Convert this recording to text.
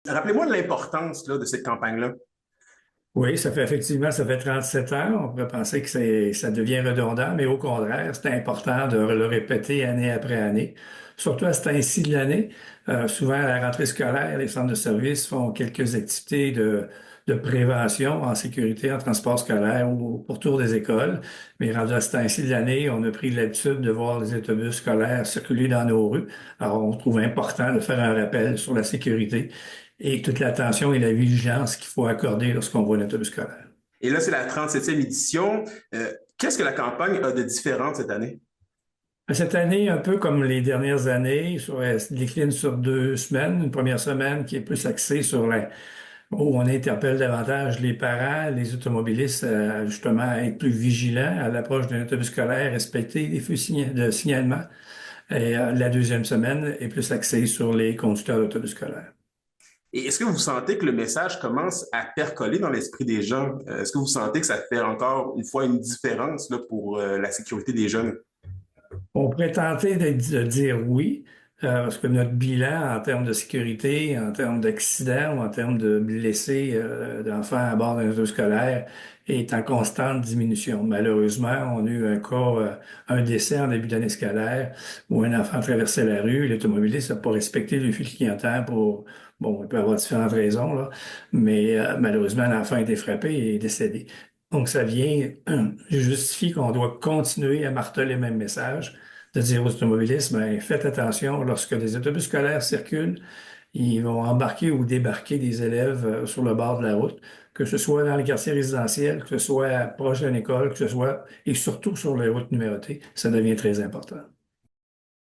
Rappelez-moi de l'importance là, de cette campagne-là. Oui, ça fait 37 ans. On pourrait penser que ça devient redondant, mais au contraire, c'est important de le répéter année après année. Surtout à ce temps-ci de l'année. Souvent, à la rentrée scolaire, les centres de services font quelques activités de prévention en sécurité, en transport scolaire ou pour tour des écoles. Mais rendu à ce temps-ci de l'année, on a pris l'habitude de voir les autobus scolaires circuler dans nos rues. Alors, on trouve important de faire un rappel sur la sécurité et toute l'attention et la vigilance qu'il faut accorder lorsqu'on voit un autobus scolaire. Et là, c'est la 37e édition. Qu'est-ce que la campagne a de différent cette année? Cette année, un peu comme les dernières années, elle se décline sur 2 semaines. Une première semaine qui est plus axée sur où on interpelle davantage les parents, les automobilistes, justement, à être plus vigilants à l'approche d'un autobus scolaire, respecter les feux de signalement. Et la deuxième semaine est plus axée sur les conducteurs d'autobus scolaires. Et est-ce que vous sentez que le message commence à percoler dans l'esprit des gens? Est-ce que vous sentez que ça fait encore une fois une différence là, pour la sécurité des jeunes? On pourrait tenter de dire oui, parce que notre bilan en termes de sécurité, en termes d'accidents ou en termes de blessés d'enfants à bord d'un auto scolaire est en constante diminution. Malheureusement, on a eu un cas, un décès en début d'année scolaire où un enfant traversait la rue, l'automobiliste n'a pas respecté le fil clignotant pour, bon, il peut y avoir différentes raisons, là, mais malheureusement, l'enfant a été frappé et est décédé. Donc, ça vient justifier qu'on doit continuer à marteler le même message de dire aux automobilistes, ben, faites attention, lorsque des autobus scolaires circulent, ils vont embarquer ou débarquer des élèves sur le bord de la route, que ce soit dans les quartiers résidentiels, que ce soit proche d'une école, que ce soit, et surtout sur les routes numérotées, ça devient très important.